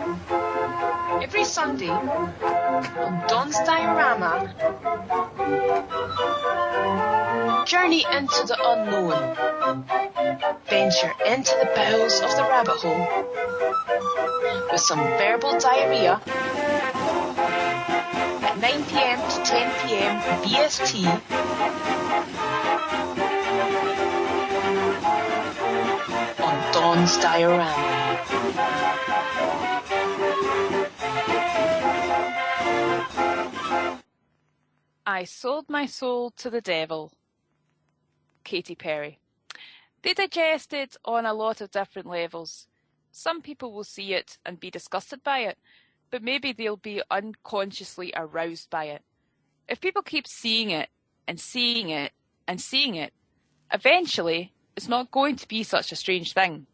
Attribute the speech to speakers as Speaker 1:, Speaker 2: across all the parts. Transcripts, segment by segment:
Speaker 1: Every Sunday on Don's Diorama, journey into the unknown, venture into the bowels of the rabbit hole with some verbal diarrhea at 9 p.m. to 10 p.m. BST on Don's Diorama.
Speaker 2: I sold my soul to the devil. Katy Perry. They digest it on a lot of different levels. Some people will see it and be disgusted by it, but maybe they'll be unconsciously aroused by it. If people keep seeing it and seeing it and seeing it, eventually it's not going to be such a strange thing.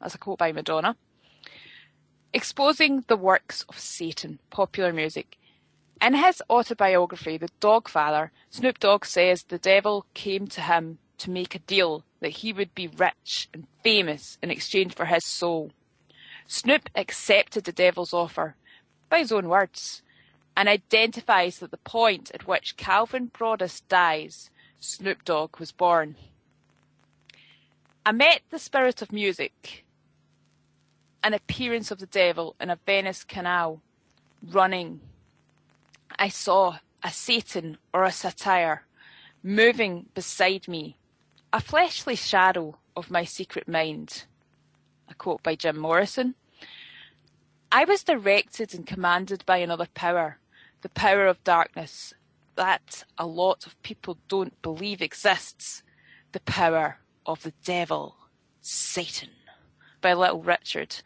Speaker 2: That's a quote by Madonna. Exposing the works of Satan, popular music. In his autobiography, The Dogfather, Snoop Dogg says the devil came to him to make a deal that he would be rich and famous in exchange for his soul. Snoop accepted the devil's offer, by his own words, and identifies that the point at which Calvin Broadus dies, Snoop Dogg was born. I met the spirit of music, an appearance of the devil in a Venice canal, running. I saw a Satan or a satyr moving beside me, a fleshly shadow of my secret mind. A quote by Jim Morrison. I was directed and commanded by another power, the power of darkness, that a lot of people don't believe exists, the power of the devil, Satan, by Little Richard.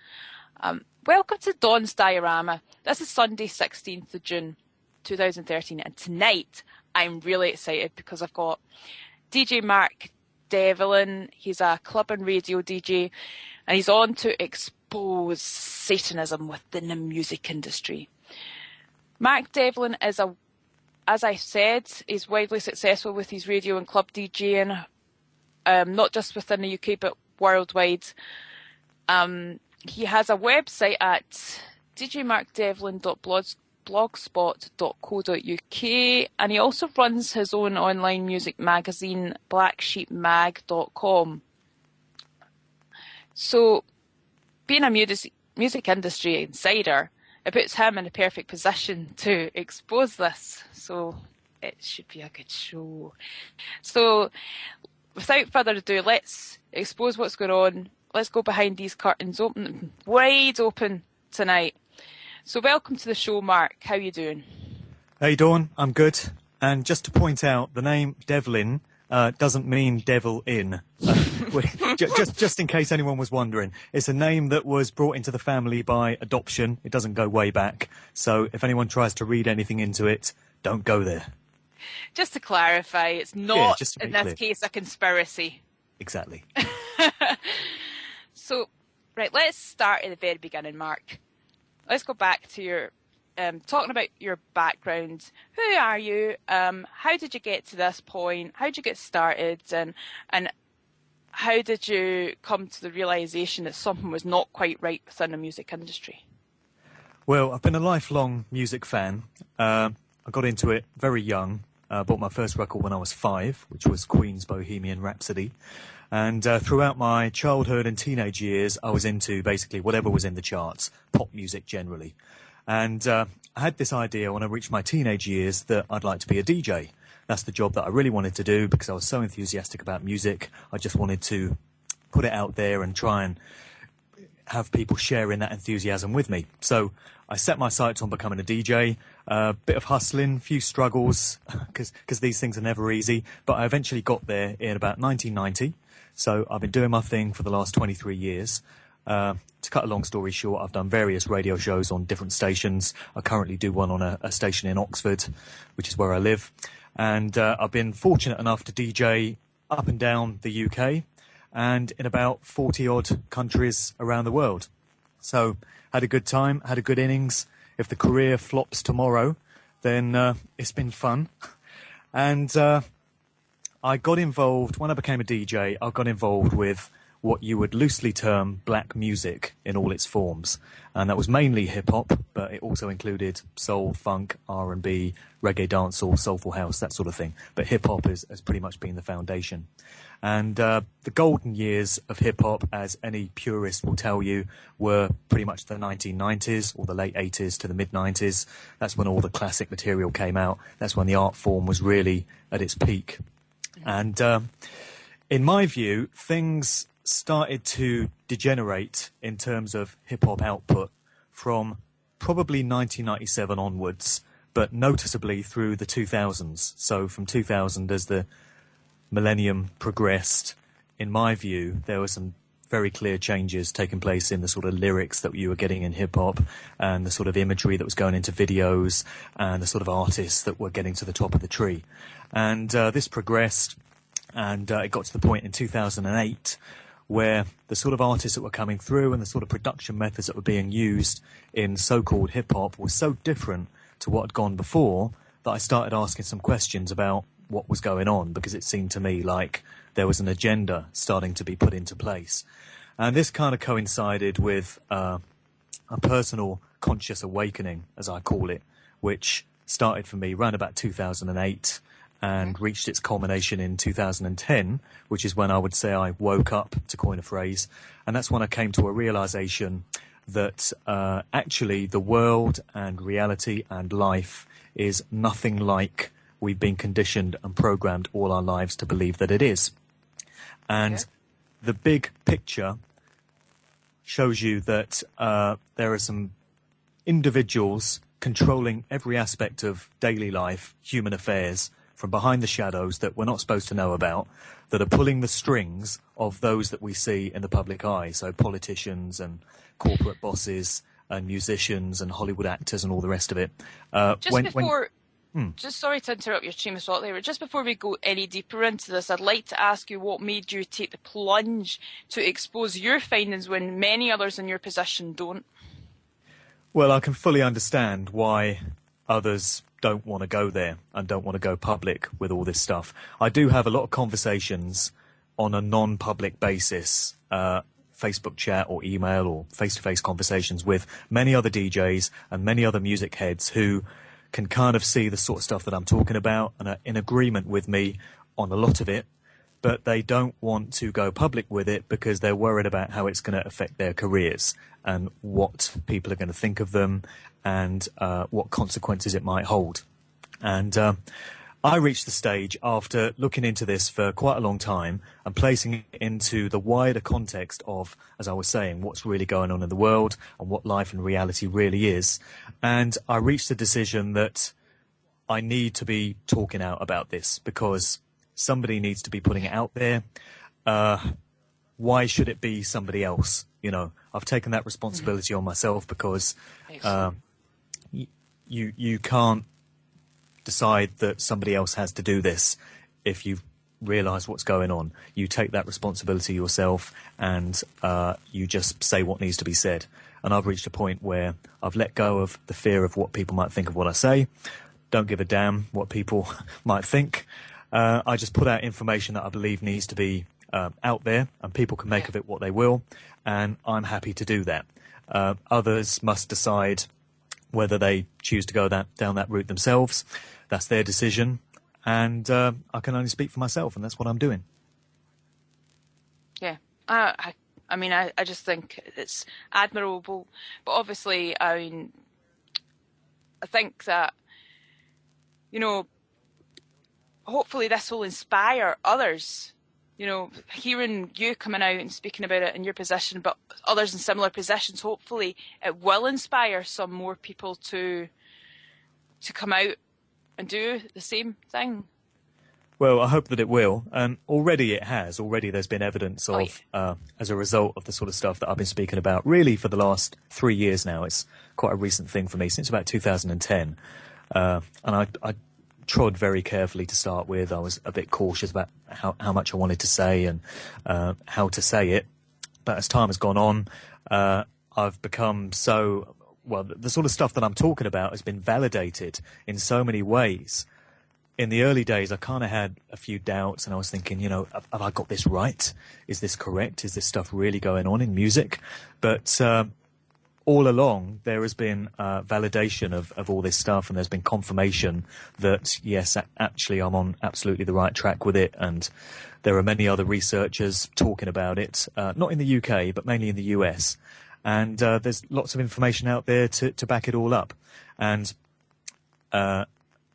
Speaker 2: Welcome to Don's Diorama. This is Sunday, 16th of June. 2013, and tonight I'm really excited because I've got DJ Mark Devlin. He's a club and radio DJ, and he's on to expose Satanism within the music industry. Mark Devlin is as I said, he's widely successful with his radio and club DJing, not just within the UK but worldwide. He has a website at djmarkdevlin.blogspot.co.uk, and he also runs his own online music magazine, blacksheepmag.com. So, being a music industry insider, it puts him in a perfect position to expose this. So, it should be a good show. So, without further ado, let's expose what's going on. Let's go behind these curtains, wide open tonight. So welcome to the show, Mark. How are you doing?
Speaker 3: Hey, Dawn. I'm good. And just to point out, the name Devlin doesn't mean devil in. Just in case anyone was wondering. It's a name that was brought into the family by adoption. It doesn't go way back. So if anyone tries to read anything into it, don't go there.
Speaker 2: Just to clarify, it's not, in this
Speaker 3: clear.
Speaker 2: case, a conspiracy.
Speaker 3: Exactly.
Speaker 2: So, right, let's start at the very beginning, Mark. Let's go back to your talking about your background. Who are you? How did you get to this point? How did you get started? And how did you come to the realisation that something was not quite right within the music industry?
Speaker 3: Well, I've been a lifelong music fan. I got into it very young. I bought my first record when I was 5, which was Queen's Bohemian Rhapsody. And throughout my childhood and teenage years, I was into basically whatever was in the charts, pop music generally. And I had this idea when I reached my teenage years that I'd like to be a DJ. That's the job that I really wanted to do because I was so enthusiastic about music. I just wanted to put it out there and try and have people sharing that enthusiasm with me. So I set my sights on becoming a DJ, a bit of hustling, few struggles, because these things are never easy. But I eventually got there in about 1990. So I've been doing my thing for the last 23 years. To cut a long story short, I've done various radio shows on different stations. I currently do one on a station in Oxford, which is where I live. And I've been fortunate enough to DJ up and down the UK and in about 40-odd countries around the world. So had a good time, had a good innings. If the career flops tomorrow, then it's been fun. And I got involved, when I became a DJ, I got involved with what you would loosely term black music in all its forms. And that was mainly hip-hop, but it also included soul, funk, R&B, reggae dancehall, soulful house, that sort of thing. But hip-hop has pretty much been the foundation. And the golden years of hip-hop, as any purist will tell you, were pretty much the 1990s or the late 80s to the mid-90s. That's when all the classic material came out. That's when the art form was really at its peak. And in my view, things started to degenerate in terms of hip-hop output from probably 1997 onwards, but noticeably through the 2000s. So from 2000, as the millennium progressed, in my view, there were some very clear changes taking place in the sort of lyrics that you were getting in hip-hop and the sort of imagery that was going into videos and the sort of artists that were getting to the top of the tree. And this progressed, and it got to the point in 2008 where the sort of artists that were coming through and the sort of production methods that were being used in so-called hip-hop were so different to what had gone before that I started asking some questions about what was going on, because it seemed to me like there was an agenda starting to be put into place. And this kind of coincided with a personal conscious awakening, as I call it, which started for me around about 2008 and reached its culmination in 2010, which is when I would say I woke up, to coin a phrase. And that's when I came to a realization that actually the world and reality and life is nothing like we've been conditioned and programmed all our lives to believe that it is. And the big picture shows you that there are some individuals controlling every aspect of daily life, human affairs, from behind the shadows that we're not supposed to know about, that are pulling the strings of those that we see in the public eye. So politicians and corporate bosses and musicians and Hollywood actors and all the rest of it.
Speaker 2: Just sorry to interrupt your stream of thought there, but just before we go any deeper into this, I'd like to ask you what made you take the plunge to expose your findings when many others in your position don't?
Speaker 3: Well, I can fully understand why others don't want to go there and don't want to go public with all this stuff. I do have a lot of conversations on a non-public basis, Facebook chat or email or face-to-face conversations with many other DJs and many other music heads who can kind of see the sort of stuff that I'm talking about and are in agreement with me on a lot of it, but they don't want to go public with it because they're worried about how it's going to affect their careers and what people are going to think of them and what consequences it might hold. And I reached the stage after looking into this for quite a long time and placing it into the wider context of, as I was saying, what's really going on in the world and what life and reality really is. And I reached the decision that I need to be talking out about this because somebody needs to be putting it out there. Why should it be somebody else? You know, I've taken that responsibility on myself because you can't decide that somebody else has to do this if you realise what's going on. You take that responsibility yourself and you just say what needs to be said. And I've reached a point where I've let go of the fear of what people might think of what I say. Don't give a damn what people might think. I just put out information that I believe needs to be out there, and people can make of it what they will, and I'm happy to do that. Others must decide whether they choose to go down that route themselves. That's their decision, and I can only speak for myself, and that's what I'm doing.
Speaker 2: Yeah, I mean, I just think it's admirable, but obviously, I think that, you know, hopefully this will inspire others. You know, hearing you coming out and speaking about it in your position, but others in similar positions, hopefully it will inspire some more people to come out and do the same thing.
Speaker 3: Well, I hope that it will. Already it has. Already there's been evidence of, as a result of the sort of stuff that I've been speaking about, really for the last 3 years now. It's quite a recent thing for me, since about 2010. And I trod very carefully to start with. I was a bit cautious about how much I wanted to say and how to say it. But as time has gone on, I've become so... Well, the sort of stuff that I'm talking about has been validated in so many ways in the early days, I kind of had a few doubts, and I was thinking, have I got this right? Is this correct? Is this stuff really going on in music? But all along, there has been validation of all this stuff, and there's been confirmation that, yes, actually, I'm on absolutely the right track with it. And there are many other researchers talking about it, not in the UK, but mainly in the US. And there's lots of information out there to back it all up. And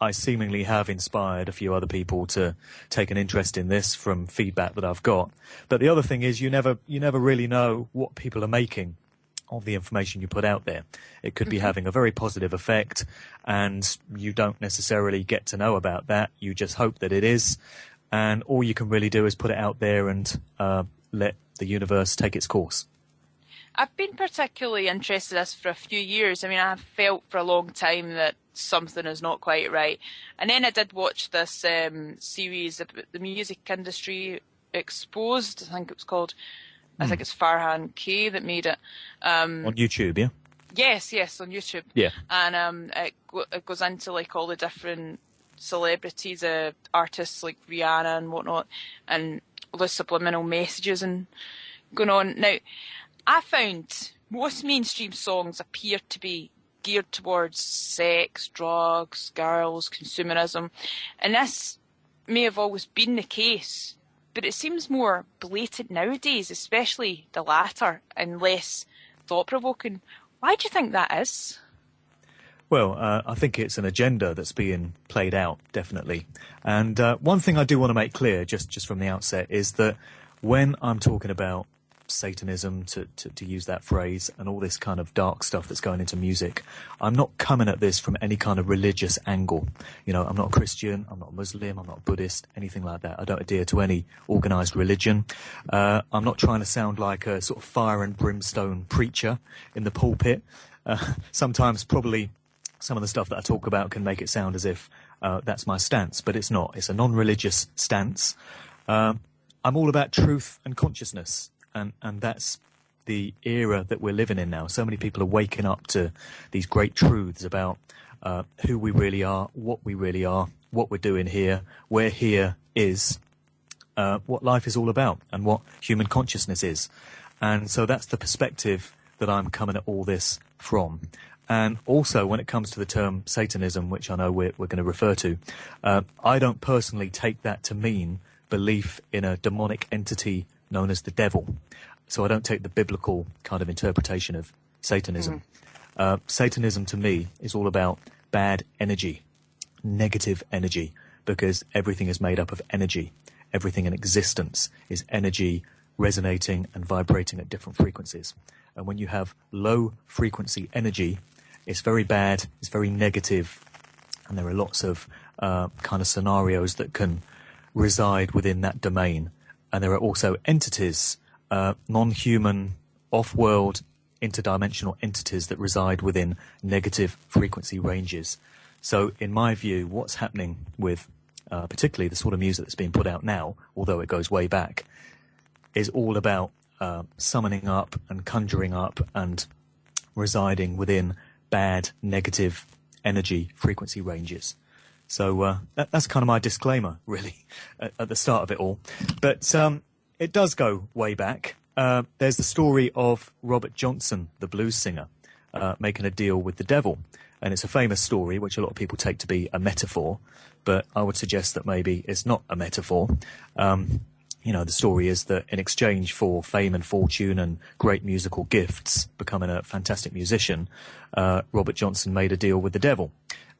Speaker 3: I seemingly have inspired a few other people to take an interest in this from feedback that I've got. But the other thing is you never really know what people are making of the information you put out there. It could be having a very positive effect, and you don't necessarily get to know about that. You just hope that it is. And all you can really do is put it out there and let the universe take its course.
Speaker 2: I've been particularly interested in this for a few years. I mean, I've felt for a long time that something is not quite right. And then I did watch this series about the music industry exposed, I think it was called. I think it's Farhan K that made it.
Speaker 3: On YouTube, yeah?
Speaker 2: Yes, on YouTube.
Speaker 3: Yeah.
Speaker 2: And it goes into like all the different celebrities, artists like Rihanna and whatnot, and all the subliminal messages and going on. Now, I found most mainstream songs appear to be geared towards sex, drugs, girls, consumerism, and this may have always been the case, but it seems more blatant nowadays, especially the latter, and less thought-provoking. Why do you think that is?
Speaker 3: Well, I think it's an agenda that's being played out, definitely. And one thing I do want to make clear, just from the outset, is that when I'm talking about Satanism, to use that phrase, and all this kind of dark stuff that's going into music, I'm not coming at this from any kind of religious angle. I'm not a Christian, I'm not a Muslim, I'm not a Buddhist, anything like that. I don't adhere to any organised religion. I'm not trying to sound like a sort of fire and brimstone preacher in the pulpit. Sometimes probably some of the stuff that I talk about can make it sound as if that's my stance, but it's not. It's a non-religious stance. I'm all about truth and consciousness. And that's the era that we're living in now. So many people are waking up to these great truths about who we really are, what we're doing here, where here is, what life is all about, and what human consciousness is. And so that's the perspective that I'm coming at all this from. And also, when it comes to the term Satanism, which I know we're going to refer to, I don't personally take that to mean belief in a demonic entity known as the devil. So I don't take the biblical kind of interpretation of Satanism. Satanism to me is all about bad energy, negative energy, because everything is made up of energy. Everything in existence is energy resonating and vibrating at different frequencies. And when you have low frequency energy, it's very bad, it's very negative, and there are lots of kind of scenarios that can reside within that domain. And there are also entities, non-human, off-world, interdimensional entities that reside within negative frequency ranges. So in my view, what's happening with particularly the sort of music that's being put out now, although it goes way back, is all about summoning up and conjuring up and residing within bad, negative energy frequency ranges. So that's kind of my disclaimer, really, at the start of it all. But it does go way back. There's the story of Robert Johnson, the blues singer, making a deal with the devil. And it's a famous story, which a lot of people take to be a metaphor. But I would suggest that maybe it's not a metaphor. The story is that in exchange for fame and fortune and great musical gifts, becoming a fantastic musician, Robert Johnson made a deal with the devil.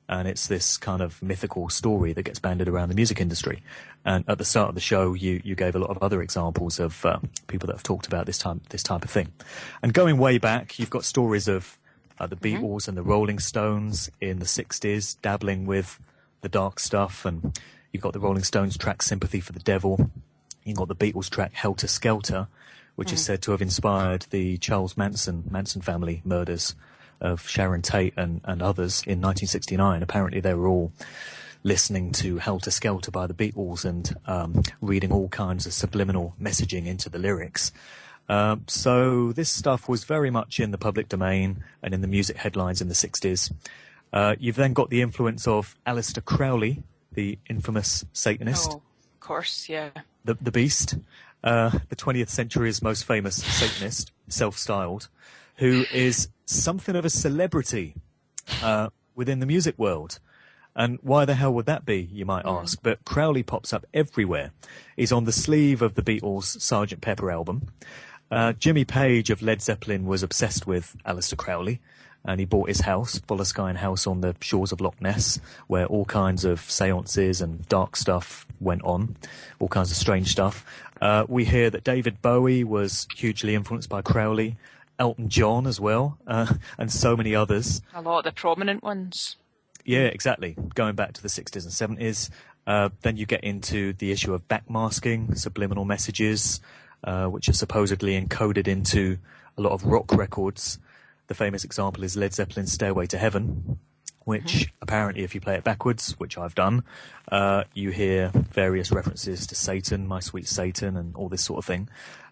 Speaker 3: And it's this kind of mythical story that gets banded around the music industry. And at the start of the show, you gave a lot of other examples of people that have talked about this type of thing. And going way back, you've got stories of the Beatles and the Rolling Stones in the 60s, dabbling with the dark stuff. And you've got the Rolling Stones track Sympathy for the Devil. You've got the Beatles track Helter Skelter, which is said to have inspired the Charles Manson family murders of Sharon Tate and others in 1969. Apparently they were all listening to Helter Skelter by the Beatles and reading all kinds of subliminal messaging into the lyrics. So this stuff was very much in the public domain and in the music headlines in the 60s. You've then got the influence of Aleister Crowley, the infamous Satanist.
Speaker 2: Oh, of course, yeah.
Speaker 3: The Beast, the 20th century's most famous Satanist, self-styled, who is something of a celebrity within the music world. And why the hell would that be, you might ask? But Crowley pops up everywhere. He's on the sleeve of the Beatles' Sgt. Pepper album. Jimmy Page of Led Zeppelin was obsessed with Aleister Crowley, and he bought his house, Boleskine House on the shores of Loch Ness, where all kinds of seances and dark stuff went on, all kinds of strange stuff. We hear that David Bowie was hugely influenced by Crowley, Elton John as well, and so many others.
Speaker 2: A lot of the prominent ones.
Speaker 3: Yeah, exactly. Going back to the 60s and 70s. Then you get into the issue of backmasking, subliminal messages, which are supposedly encoded into a lot of rock records. The famous example is Led Zeppelin's Stairway to Heaven, which apparently, if you play it backwards, which I've done, you hear various references to Satan, my sweet Satan, and all this sort of thing.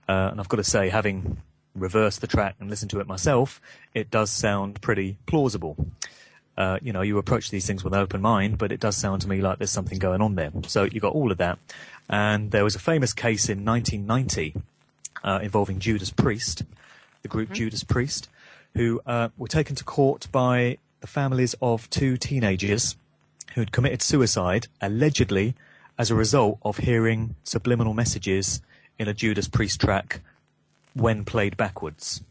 Speaker 3: And I've got to say, having reversed the track and listened to it myself, it does sound pretty plausible. You approach these things with an open mind, but it does sound to me like there's something going on there. So you got all of that. And there was a famous case in 1990 involving Judas Priest, the group Judas Priest, who were taken to court by the families of two teenagers who had committed suicide, allegedly as a result of hearing subliminal messages in a Judas Priest track when played backwards.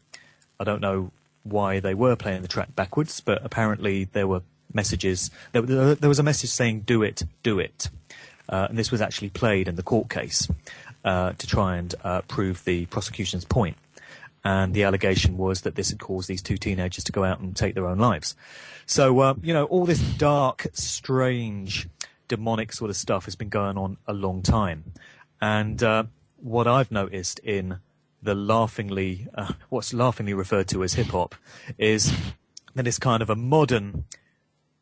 Speaker 3: I don't know why they were playing the track backwards, but apparently there were messages. There was a message saying, do it, do it. And this was actually played in the court case to try and prove the prosecution's point. And the allegation was that this had caused these two teenagers to go out and take their own lives. So, all this dark, strange, demonic sort of stuff has been going on a long time. And what I've noticed in the what's laughingly referred to as hip-hop is that it's kind of a modern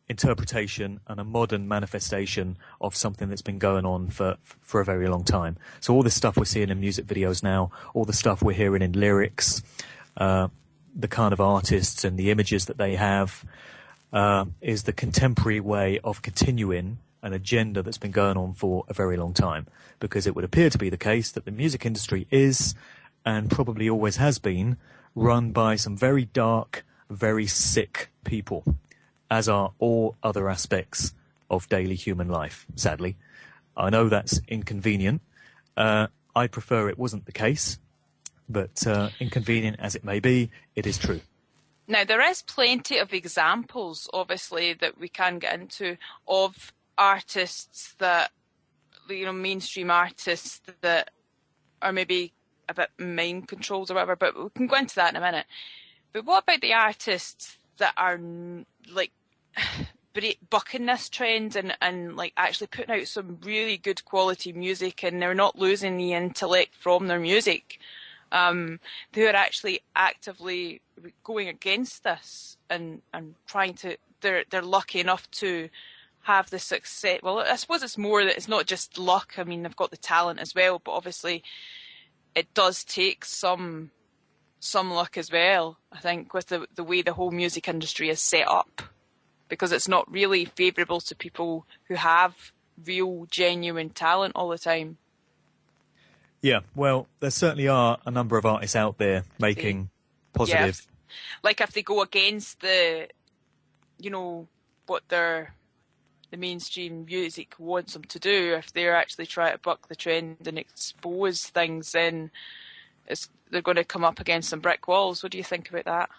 Speaker 3: interpretation and a modern manifestation of something that's been going on for a very long time. So all this stuff we're seeing in music videos now, all the stuff we're hearing in lyrics, the kind of artists and the images that they have, is the contemporary way of continuing an agenda that's been going on for a very long time. Because it would appear to be the case that the music industry is, and probably always has been, run by some very dark, very sick people, as are all other aspects of daily human life, sadly. I know that's inconvenient. I prefer it wasn't the case, but inconvenient as it may be, it is true.
Speaker 2: Now, there is plenty of examples, obviously, that we can get into of artists that, mainstream artists that are maybe a bit mind controlled or whatever, but we can go into that in a minute. But what about the artists that are bucking this trend and actually putting out some really good quality music, and they're not losing the intellect from their music, who are actually actively going against this and trying to, they're lucky enough to have the success. Well, I suppose it's more that it's not just luck. I mean, they've got the talent as well, but obviously it does take some luck as well, I think, with the way the whole music industry is set up, because it's not really favourable to people who have real, genuine talent all the time. Yeah,
Speaker 3: well, there certainly are a number of artists out there making positive...
Speaker 2: Yeah, if they go against what the mainstream music wants them to do, if they're actually trying to buck the trend and expose things, then they're going to come up against some brick walls. What do you think about that?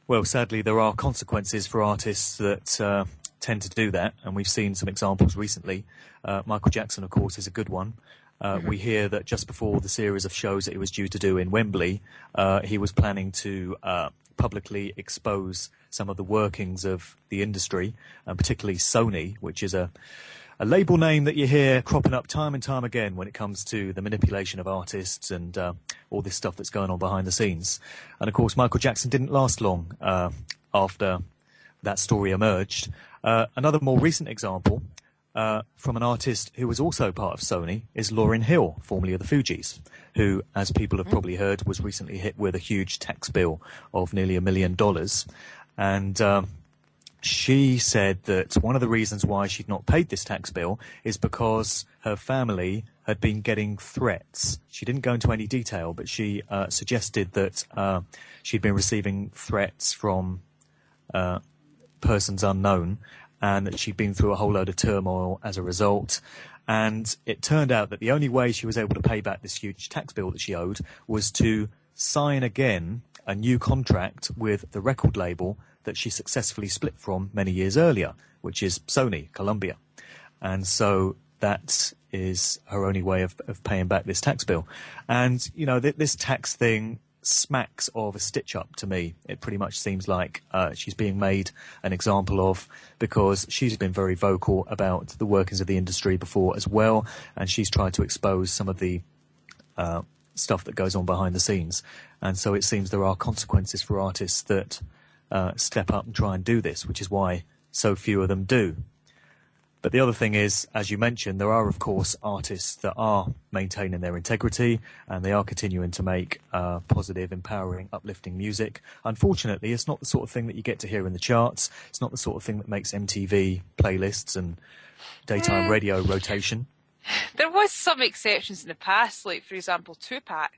Speaker 3: Well, sadly, there are consequences for artists that tend to do that, and we've seen some examples recently. Michael Jackson, of course, is a good one. We hear that just before the series of shows that he was due to do in Wembley, he was planning to publicly expose some of the workings of the industry, and particularly Sony, which is a label name that you hear cropping up time and time again when it comes to the manipulation of artists and all this stuff that's going on behind the scenes. And of course, Michael Jackson didn't last long after that story emerged. Another more recent example from an artist who was also part of Sony is Lauryn Hill, formerly of the Fugees, who, as people have probably heard, was recently hit with a huge tax bill of nearly $1 million. And she said that one of the reasons why she'd not paid this tax bill is because her family had been getting threats. She didn't go into any detail, but she suggested that she'd been receiving threats from persons unknown, and that she'd been through a whole load of turmoil as a result. And it turned out that the only way she was able to pay back this huge tax bill that she owed was to sign again a new contract with the record label that she successfully split from many years earlier, which is Sony, Columbia. And so that is her only way of paying back this tax bill. And, you know, this tax thing smacks of a stitch-up to me. It pretty much seems like she's being made an example of, because she's been very vocal about the workings of the industry before as well, and she's tried to expose some of the stuff that goes on behind the scenes. And so it seems there are consequences for artists that step up and try and do this, which is why so few of them do. But the other thing is, as you mentioned, there are, of course, artists that are maintaining their integrity and they are continuing to make positive, empowering, uplifting music. Unfortunately, it's not the sort of thing that you get to hear in the charts. It's not the sort of thing that makes MTV playlists and daytime radio rotation.
Speaker 2: There was some exceptions in the past, like, for example, Tupac.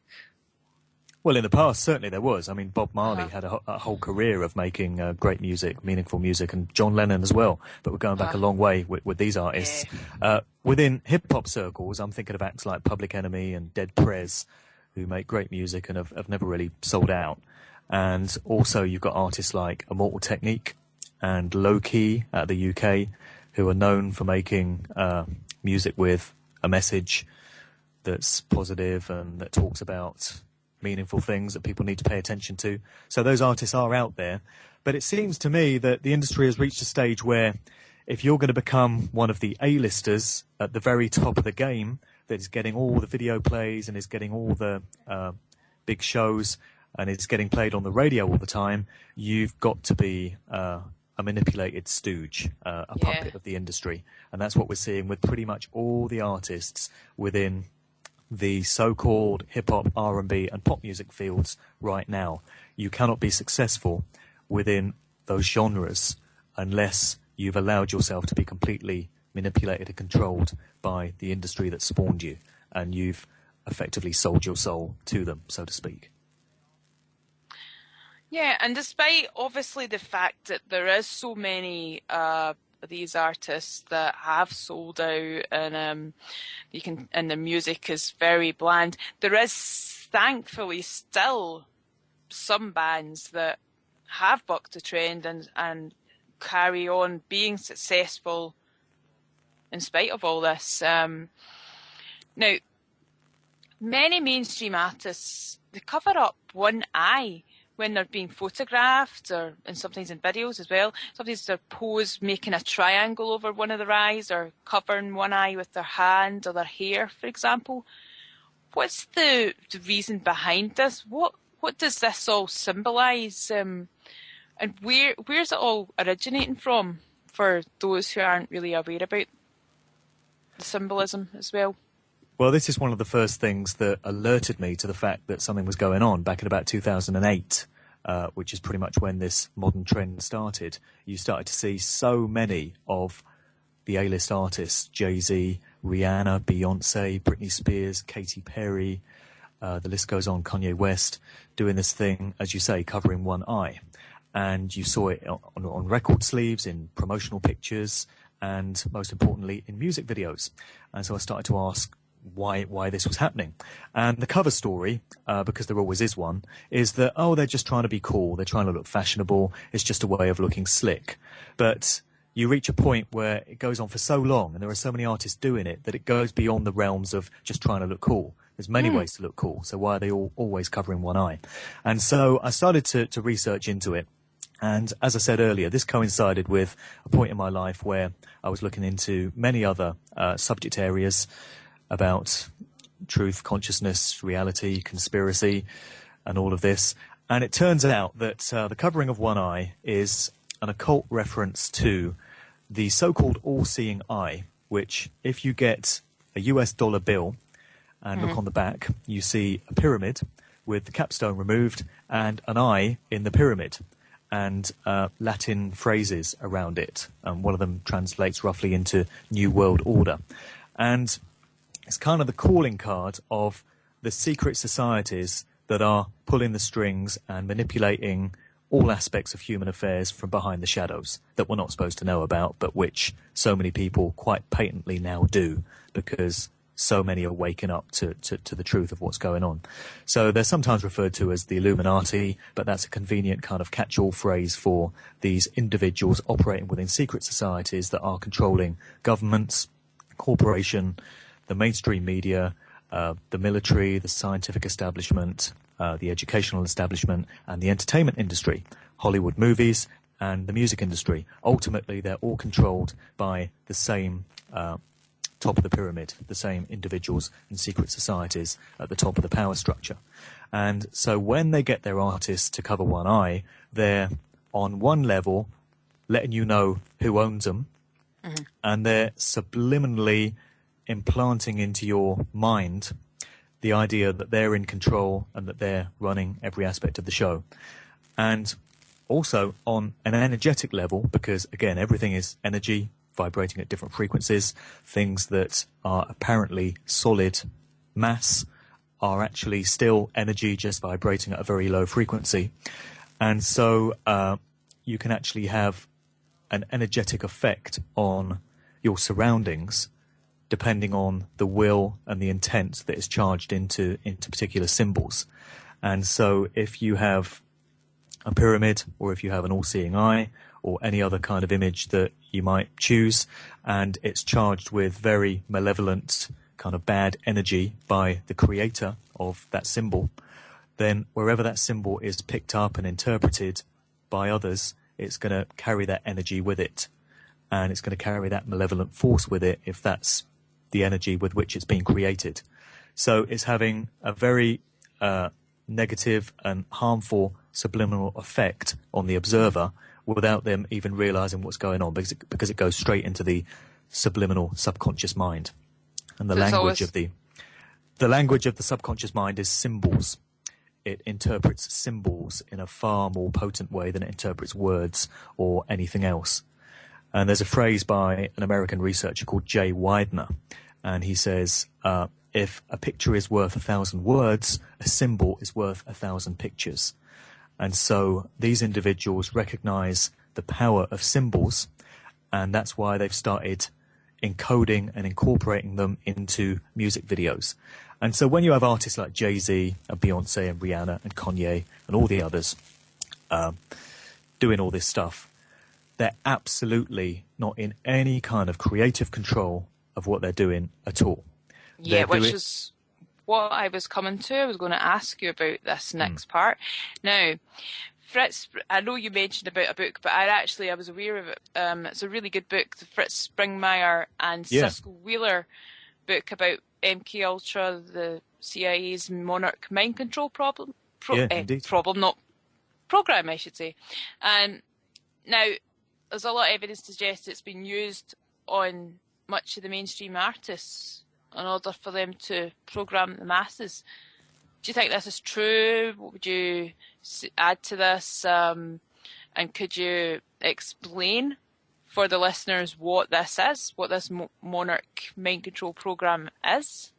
Speaker 3: Well, in the past, certainly there was. I mean, Bob Marley had a whole career of making great music, meaningful music, and John Lennon as well. But we're going back a long way with these artists. Yeah. Within hip-hop circles, I'm thinking of acts like Public Enemy and Dead Prez, who make great music and have never really sold out. And also you've got artists like Immortal Technique and Low Key out of the UK, who are known for making music with a message that's positive and that talks about meaningful things that people need to pay attention to. So those artists are out there. But it seems to me that the industry has reached a stage where if you're going to become one of the A-listers at the very top of the game, that is getting all the video plays and is getting all the big shows and is getting played on the radio all the time, you've got to be a manipulated stooge, a puppet of the industry. And that's what we're seeing with pretty much all the artists within the so-called hip-hop, R&B and pop music fields right now. You cannot be successful within those genres unless you've allowed yourself to be completely manipulated and controlled by the industry that spawned you, and you've effectively sold your soul to them, so to speak.
Speaker 2: Yeah, and despite obviously the fact that there is so many these artists that have sold out and and the music is very bland, there is thankfully still some bands that have bucked the trend and carry on being successful in spite of all this. Now, many mainstream artists, they cover up one eye when they're being photographed, and sometimes in videos as well. Sometimes they're posed making a triangle over one of their eyes or covering one eye with their hand or their hair, for example. What's the reason behind this? What does this all symbolise? And where's it all originating from for those who aren't really aware about the symbolism as well?
Speaker 3: Well, this is one of the first things that alerted me to the fact that something was going on back in about 2008, which is pretty much when this modern trend started. You started to see so many of the A-list artists, Jay-Z, Rihanna, Beyonce, Britney Spears, Katy Perry, the list goes on, Kanye West, doing this thing, as you say, covering one eye. And you saw it on record sleeves, in promotional pictures, and most importantly, in music videos. And so I started to ask why this was happening. And the cover story, because there always is one, is that, they're just trying to be cool. They're trying to look fashionable. It's just a way of looking slick. But you reach a point where it goes on for so long, and there are so many artists doing it, that it goes beyond the realms of just trying to look cool. There's many ways to look cool. So why are they always covering one eye? And so I started to research into it. And as I said earlier, this coincided with a point in my life where I was looking into many other subject areas about truth, consciousness, reality, conspiracy, and all of this. And it turns out that the covering of one eye is an occult reference to the so-called all-seeing eye, which, if you get a US dollar bill and look on the back, you see a pyramid with the capstone removed and an eye in the pyramid. and Latin phrases around it. One of them translates roughly into New World Order. And it's kind of the calling card of the secret societies that are pulling the strings and manipulating all aspects of human affairs from behind the shadows that we're not supposed to know about, but which so many people quite patently now do, because so many are waking up to the truth of what's going on. So they're sometimes referred to as the Illuminati, but that's a convenient kind of catch-all phrase for these individuals operating within secret societies that are controlling governments, corporation, the mainstream media, the military, the scientific establishment, the educational establishment, and the entertainment industry, Hollywood movies, and the music industry. Ultimately, they're all controlled by the same top of the pyramid, the same individuals and secret societies at the top of the power structure. And so when they get their artists to cover one eye, they're on one level letting you know who owns them, and they're subliminally implanting into your mind the idea that they're in control and that they're running every aspect of the show. And also on an energetic level, because again, everything is energy vibrating at different frequencies. Things that are apparently solid mass are actually still energy, just vibrating at a very low frequency. And so you can actually have an energetic effect on your surroundings depending on the will and the intent that is charged into particular symbols. And so if you have a pyramid, or if you have an all-seeing eye, or any other kind of image that you might choose, and it's charged with very malevolent kind of bad energy by the creator of that symbol, then wherever that symbol is picked up and interpreted by others, it's going to carry that energy with it. And it's going to carry that malevolent force with it if that's the energy with which it's being created. So it's having a very negative and harmful subliminal effect on the observer without them even realizing what's going on, because it goes straight into the subliminal subconscious mind. And the language of the subconscious mind is symbols. It interprets symbols in a far more potent way than it interprets words or anything else. And there's a phrase by an American researcher called Jay Widener, and he says, if a picture is worth 1,000 words, a symbol is worth 1,000 pictures. And so these individuals recognize the power of symbols, and that's why they've started encoding and incorporating them into music videos. And so when you have artists like Jay-Z and Beyonce and Rihanna and Kanye and all the others doing all this stuff, they're absolutely not in any kind of creative control of what they're doing at all.
Speaker 2: Yeah, which is what I was coming to. I was going to ask you about this next part. Now, Fritz, I know you mentioned about a book, but I was aware of it. It's a really good book, the Fritz Springmeier and Siskel Wheeler book about MK Ultra, the CIA's monarch mind control program, I should say. And now, there's a lot of evidence to suggest it's been used on much of the mainstream artists in order for them to program the masses. Do you think this is true? What would you add to this? And could you explain for the listeners what this is, what this monarch mind control program is?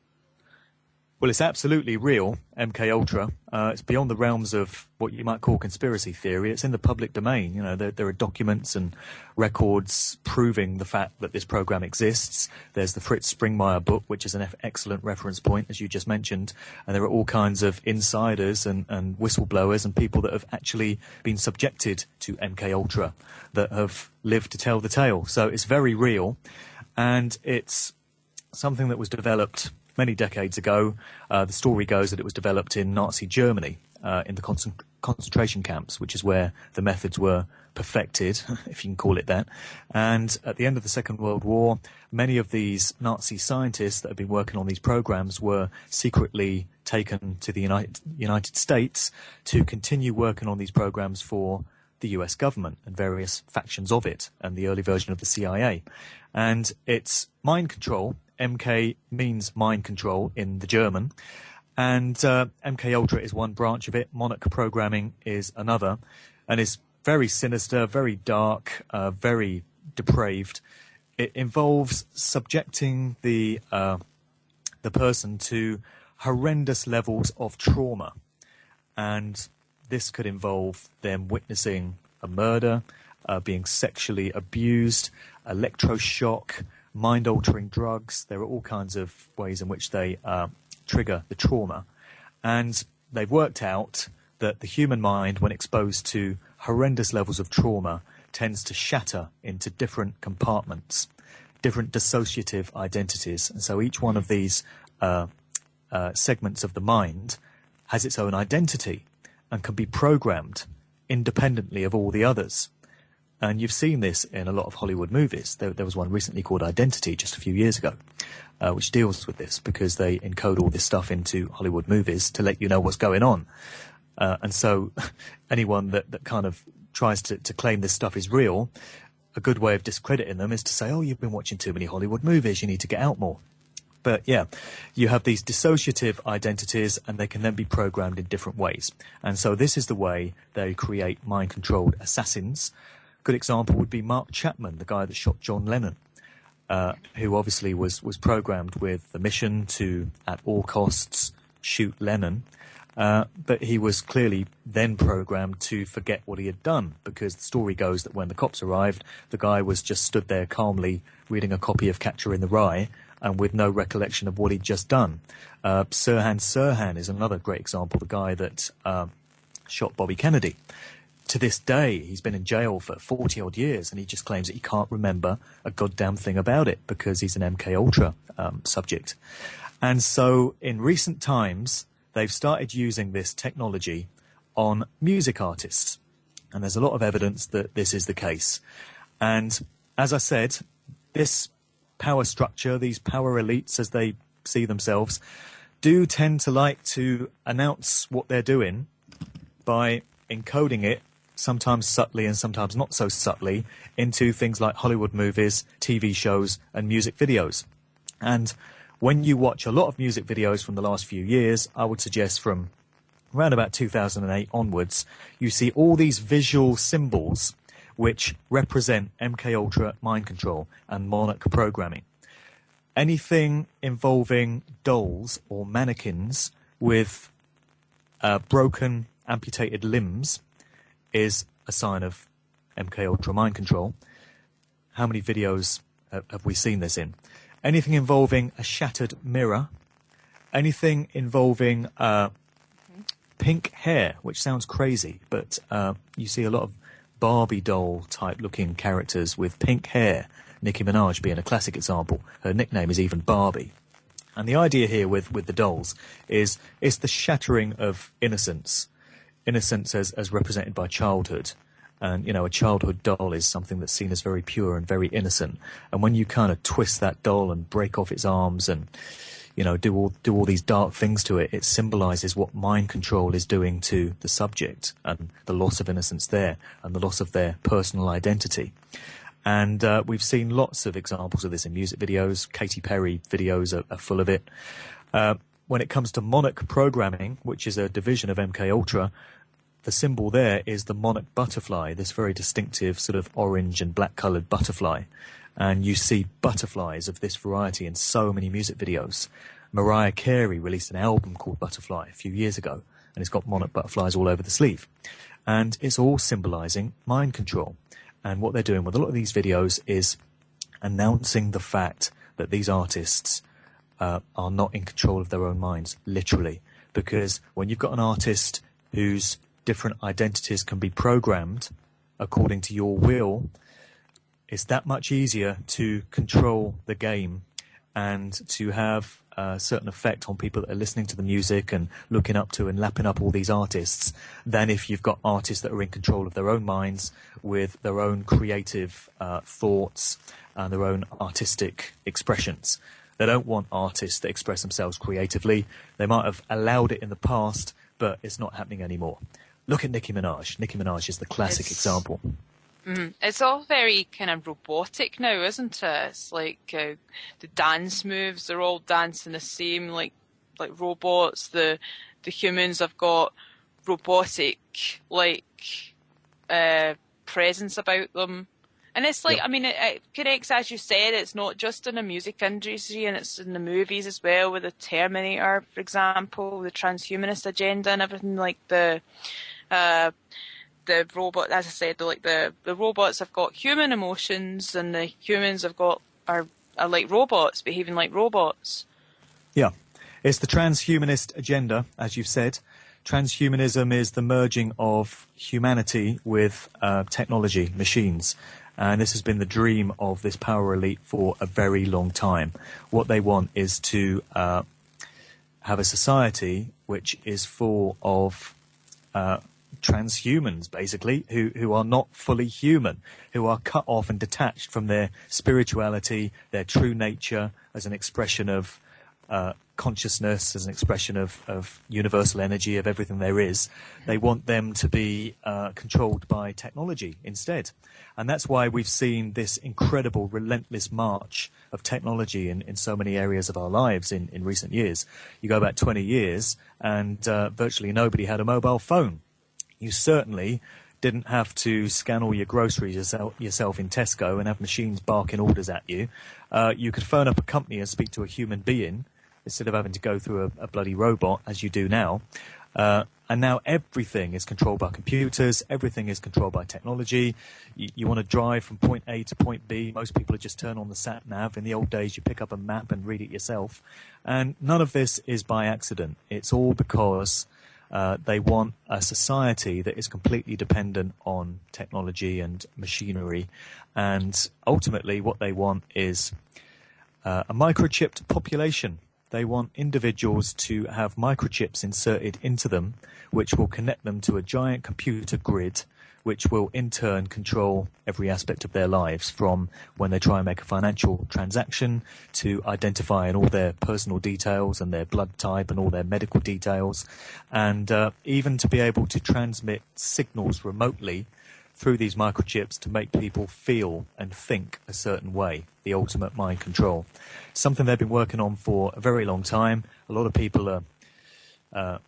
Speaker 3: Well, it's absolutely real, MK Ultra. It's beyond the realms of what you might call conspiracy theory. It's in the public domain. You know, there are documents and records proving the fact that this program exists. There's the Fritz Springmeier book, which is an excellent reference point, as you just mentioned. And there are all kinds of insiders and whistleblowers and people that have actually been subjected to MK Ultra that have lived to tell the tale. So it's very real, and it's something that was developed many decades ago. The story goes that it was developed in Nazi Germany, in the concentration camps, which is where the methods were perfected, if you can call it that. And at the end of the Second World War, many of these Nazi scientists that had been working on these programs were secretly taken to the United States to continue working on these programs for the US government and various factions of it, and the early version of the CIA. And it's mind control. MK means mind control in the German, and MK Ultra is one branch of it. Monarch programming is another, and is very sinister, very dark, very depraved. It involves subjecting the person to horrendous levels of trauma, and this could involve them witnessing a murder, being sexually abused, electroshock, mind-altering drugs. There are all kinds of ways in which they trigger the trauma. And they've worked out that the human mind, when exposed to horrendous levels of trauma, tends to shatter into different compartments, different dissociative identities. And so each one of these segments of the mind has its own identity and can be programmed independently of all the others. And you've seen this in a lot of Hollywood movies. There was one recently called Identity just a few years ago, which deals with this because they encode all this stuff into Hollywood movies to let you know what's going on. And so anyone that kind of tries to claim this stuff is real, a good way of discrediting them is to say, oh, you've been watching too many Hollywood movies, you need to get out more. But yeah, you have these dissociative identities and they can then be programmed in different ways. And so this is the way they create mind-controlled assassins. Good example would be Mark Chapman, the guy that shot John Lennon, who obviously was programmed with the mission to, at all costs, shoot Lennon. But he was clearly then programmed to forget what he had done, because the story goes that when the cops arrived, the guy was just stood there calmly reading a copy of Catcher in the Rye and with no recollection of what he'd just done. Sirhan Sirhan is another great example, the guy that shot Bobby Kennedy. To this day, he's been in jail for 40-odd years, and he just claims that he can't remember a goddamn thing about it because he's an MK Ultra subject. And so in recent times, they've started using this technology on music artists. And there's a lot of evidence that this is the case. And as I said, this power structure, these power elites as they see themselves, do tend to like to announce what they're doing by encoding it, sometimes subtly and sometimes not so subtly, into things like Hollywood movies, TV shows and music videos. And when you watch a lot of music videos from the last few years, I would suggest from around about 2008 onwards, you see all these visual symbols which represent MK Ultra mind control and monarch programming. Anything involving dolls or mannequins with broken, amputated limbs is a sign of MK Ultra mind control. How many videos have we seen this in? Anything involving a shattered mirror, anything involving pink hair, which sounds crazy, but you see a lot of Barbie doll type looking characters with pink hair, Nicki Minaj being a classic example. Her nickname is even Barbie. And the idea here with the dolls is it's the shattering of innocence. Innocence as represented by childhood. And, you know, a childhood doll is something that's seen as very pure and very innocent. And when you kind of twist that doll and break off its arms and, you know, do all these dark things to it, it symbolizes what mind control is doing to the subject and the loss of innocence there and the loss of their personal identity. And we've seen lots of examples of this in music videos. Katy Perry videos are full of it. When it comes to monarch programming, which is a division of MK Ultra, the symbol there is the monarch butterfly, this very distinctive sort of orange and black coloured butterfly. And you see butterflies of this variety in so many music videos. Mariah Carey released an album called Butterfly a few years ago, and it's got monarch butterflies all over the sleeve. And it's all symbolising mind control. And what they're doing with a lot of these videos is announcing the fact that these artists are not in control of their own minds, literally. Because when you've got an artist whose different identities can be programmed according to your will, it's that much easier to control the game and to have a certain effect on people that are listening to the music and looking up to and lapping up all these artists than if you've got artists that are in control of their own minds with their own creative thoughts and their own artistic expressions. They don't want artists that express themselves creatively. They might have allowed it in the past, but it's not happening anymore. Look at Nicki Minaj. Nicki Minaj is the classic example.
Speaker 2: It's all very kind of robotic now, isn't it? It's like the dance moves are all dancing the same, like robots. The humans have got robotic, like presence about them. And it's like,
Speaker 3: Yep.
Speaker 2: I mean, it connects, as you said, it's not just in the music industry, and it's in the movies as well, with the Terminator, for example, the transhumanist agenda and everything, like the robot, as I said, like the robots have got human emotions, and the humans are like robots, behaving like robots.
Speaker 3: Yeah. It's the transhumanist agenda, as you've said. Transhumanism is the merging of humanity with technology, machines. And this has been the dream of this power elite for a very long time. What they want is to have a society which is full of transhumans, basically, who are not fully human, who are cut off and detached from their spirituality, their true nature, as an expression of consciousness, as an expression of universal energy, of everything there is. They want them to be controlled by technology instead. And that's why we've seen this incredible, relentless march of technology in so many areas of our lives in recent years. You go back 20 years and virtually nobody had a mobile phone. You certainly didn't have to scan all your groceries yourself in Tesco and have machines barking orders at you. You could phone up a company and speak to a human being instead of having to go through a bloody robot, as you do now. And now everything is controlled by computers. Everything is controlled by technology. You want to drive from point A to point B. Most people just turn on the sat nav. In the old days, you pick up a map and read it yourself. And none of this is by accident. It's all because they want a society that is completely dependent on technology and machinery. And ultimately, what they want is a microchipped population. They want individuals to have microchips inserted into them, which will connect them to a giant computer grid, which will in turn control every aspect of their lives, from when they try and make a financial transaction to identifying all their personal details and their blood type and all their medical details, and even to be able to transmit signals remotely through these microchips to make people feel and think a certain way, the ultimate mind control. Something they've been working on for a very long time. A lot of people are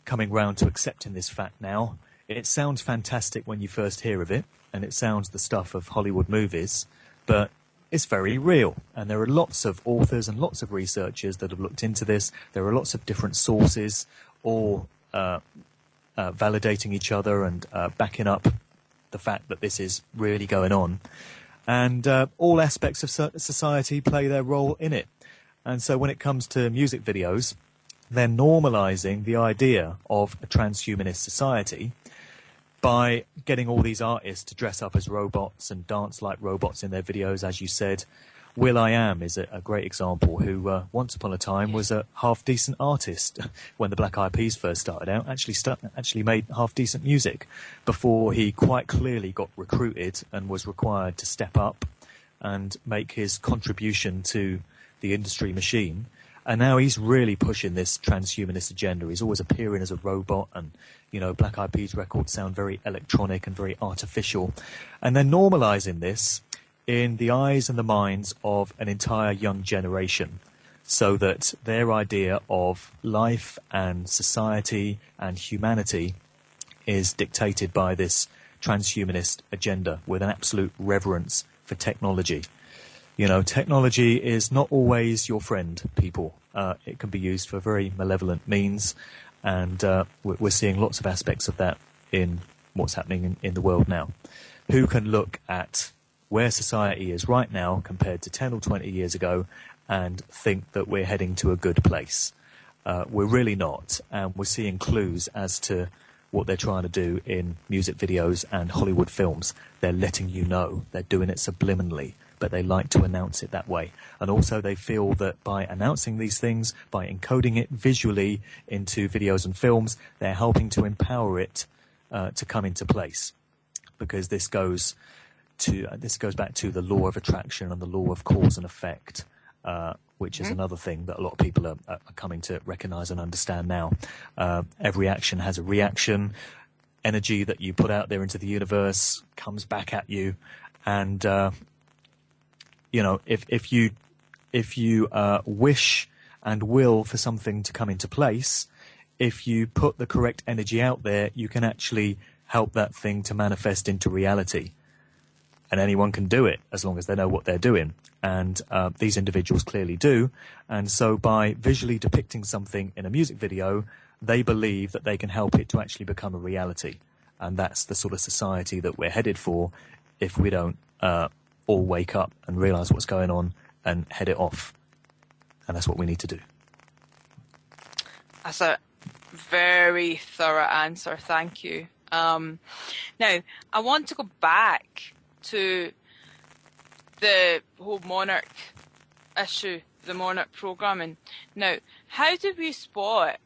Speaker 3: coming round to accepting this fact now. It sounds fantastic when you first hear of it, and it sounds the stuff of Hollywood movies, but it's very real. And there are lots of authors and lots of researchers that have looked into this. There are lots of different sources, all validating each other and backing up the fact that this is really going on. And all aspects of society play their role in it. And so when it comes to music videos, they're normalizing the idea of a transhumanist society by getting all these artists to dress up as robots and dance like robots in their videos, as you said. will.i.am is a great example, who once upon a time was a half-decent artist when the Black Eyed Peas first started out, actually made half-decent music before he quite clearly got recruited and was required to step up and make his contribution to the industry machine. And now he's really pushing this transhumanist agenda. He's always appearing as a robot, and, you know, Black Eyed Peas records sound very electronic and very artificial. And they're normalizing this in the eyes and the minds of an entire young generation, so that their idea of life and society and humanity is dictated by this transhumanist agenda with an absolute reverence for technology. You know, technology is not always your friend, people. It can be used for very malevolent means, and we're seeing lots of aspects of that in what's happening in the world now. Who can look at where society is right now compared to 10 or 20 years ago and think that we're heading to a good place? We're really not, and we're seeing clues as to what they're trying to do in music videos and Hollywood films. They're letting you know. They're doing it subliminally, but they like to announce it that way. And also they feel that by announcing these things, by encoding it visually into videos and films, they're helping to empower it to come into place. Because this goes back to the law of attraction and the law of cause and effect, which is another thing that a lot of people are coming to recognize and understand now. Every action has a reaction. Energy that you put out there into the universe comes back at you. And, you know, if you wish and will for something to come into place, if you put the correct energy out there, you can actually help that thing to manifest into reality. And anyone can do it as long as they know what they're doing. And these individuals clearly do. And so by visually depicting something in a music video, they believe that they can help it to actually become a reality. And that's the sort of society that we're headed for if we don't all wake up and realise what's going on and head it off. And that's what we need to do.
Speaker 2: That's a very thorough answer. Thank you. Now, I want to go back to the whole Monarch issue, the Monarch programming. Now, how do we spot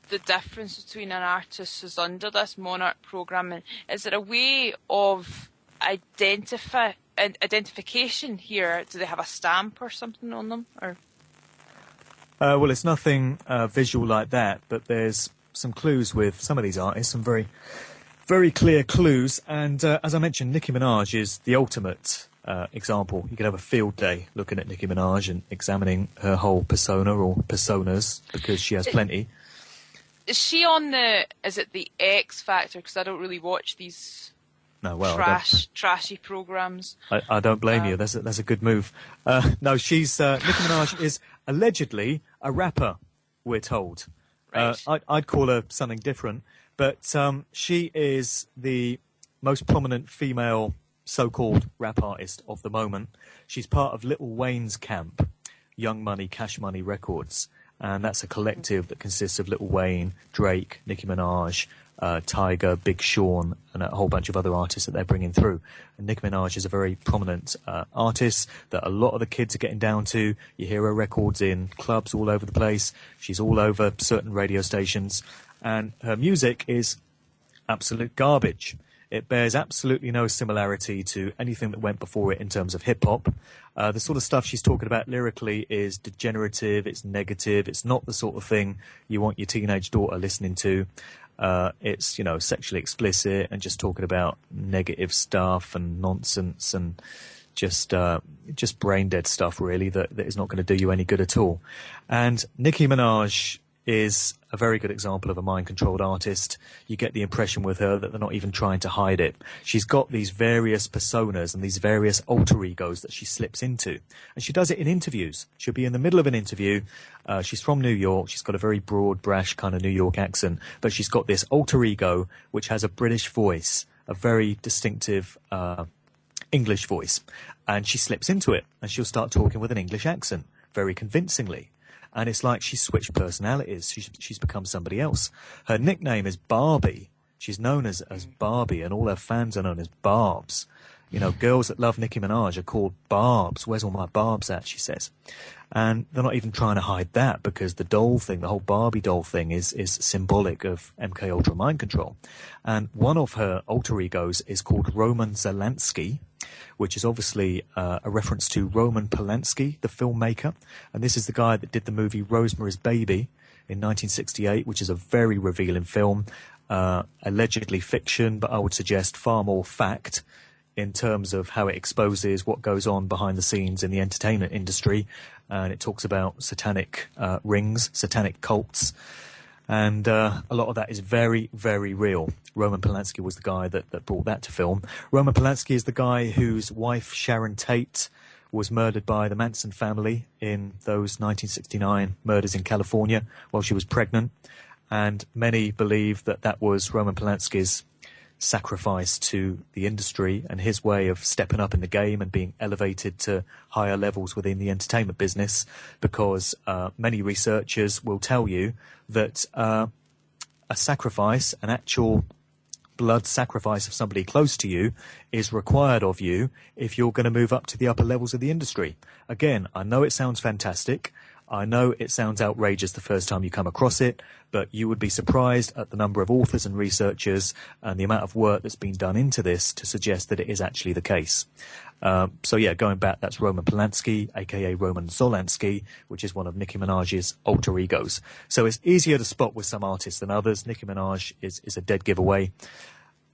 Speaker 2: the difference between an artist who's under this Monarch programming? Is there a way of identification here? Do they have a stamp or something on them? Or
Speaker 3: well, it's nothing visual like that, but there's some clues with some of these artists, some very, very clear clues. And as I mentioned, Nicki Minaj is the ultimate example. You could have a field day looking at Nicki Minaj and examining her whole persona or personas, because she has plenty.
Speaker 2: Is she on is it the X Factor? Because I don't really watch these trashy programs.
Speaker 3: I don't blame you. That's a good move. No, she's Nicki Minaj is allegedly a rapper, we're told.
Speaker 2: Right.
Speaker 3: I'd call her something different, but she is the most prominent female so-called rap artist of the moment. She's part of Lil Wayne's camp, Young Money, Cash Money Records. And that's a collective that consists of Lil Wayne, Drake, Nicki Minaj, Tyga, Big Sean, and a whole bunch of other artists that they're bringing through. And Nicki Minaj is a very prominent artist that a lot of the kids are getting down to. You hear her records in clubs all over the place. She's all over certain radio stations. And her music is absolute garbage. It bears absolutely no similarity to anything that went before it in terms of hip-hop. The sort of stuff she's talking about lyrically is degenerative, it's negative, it's not the sort of thing you want your teenage daughter listening to. It's, sexually explicit and just talking about negative stuff and nonsense and just brain-dead stuff, really, that is not going to do you any good at all. And Nicki Minaj is a very good example of a mind-controlled artist. You get the impression with her that they're not even trying to hide it. She's got these various personas and these various alter egos that she slips into. And she does it in interviews. She'll be in the middle of an interview. She's from New York. She's got a very broad, brash kind of New York accent. But she's got this alter ego which has a British voice, a very distinctive English voice. And she slips into it. And she'll start talking with an English accent very convincingly. And it's like she's switched personalities. She's become somebody else. Her nickname is Barbie. She's known as Barbie, and all her fans are known as Barbs. Girls that love Nicki Minaj are called Barbs. Where's all my Barbs at, she says. And they're not even trying to hide that, because the doll thing, the whole Barbie doll thing is symbolic of MK Ultra mind control. And one of her alter egos is called Roman Zelensky, which is obviously a reference to Roman Polanski, the filmmaker. And this is the guy that did the movie Rosemary's Baby in 1968, which is a very revealing film, allegedly fiction, but I would suggest far more fact in terms of how it exposes what goes on behind the scenes in the entertainment industry. And it talks about satanic rings, satanic cults. And a lot of that is very, very real. Roman Polanski was the guy that brought that to film. Roman Polanski is the guy whose wife, Sharon Tate, was murdered by the Manson family in those 1969 murders in California while she was pregnant. And many believe that was Roman Polanski's sacrifice to the industry and his way of stepping up in the game and being elevated to higher levels within the entertainment business, because many researchers will tell you that a sacrifice, an actual blood sacrifice of somebody close to you, is required of you if you're going to move up to the upper levels of the industry. Again, I know it sounds fantastic. I know it sounds outrageous the first time you come across it, but you would be surprised at the number of authors and researchers and the amount of work that's been done into this to suggest that it is actually the case. So yeah, going back, that's Roman Polanski, aka Roman Zolanski, which is one of Nicki Minaj's alter egos. So it's easier to spot with some artists than others. Nicki Minaj is a dead giveaway.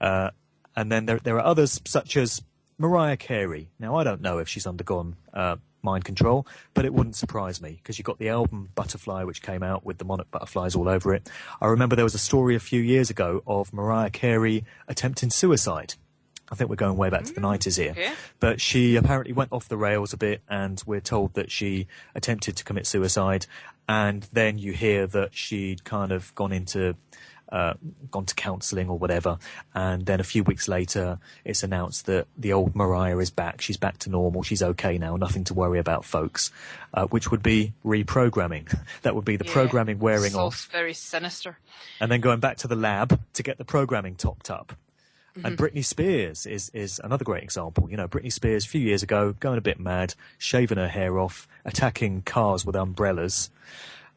Speaker 3: And then there are others such as Mariah Carey. Now, I don't know if she's undergone Mind Control, but it wouldn't surprise me because you got the album Butterfly, which came out with the monarch butterflies all over it. I remember there was a story a few years ago of Mariah Carey attempting suicide. I think we're going way back to the 90s here.
Speaker 2: Okay.
Speaker 3: But she apparently went off the rails a bit, and we're told that she attempted to commit suicide. And then you hear that she'd kind of gone to counselling or whatever. And then a few weeks later, it's announced that the old Mariah is back. She's back to normal. She's okay now. Nothing to worry about, folks. Which would be reprogramming. That would be the programming wearing off.
Speaker 2: Very sinister.
Speaker 3: And then going back to the lab to get the programming topped up. And Britney Spears is another great example. You know, Britney Spears, a few years ago, going a bit mad, shaving her hair off, attacking cars with umbrellas.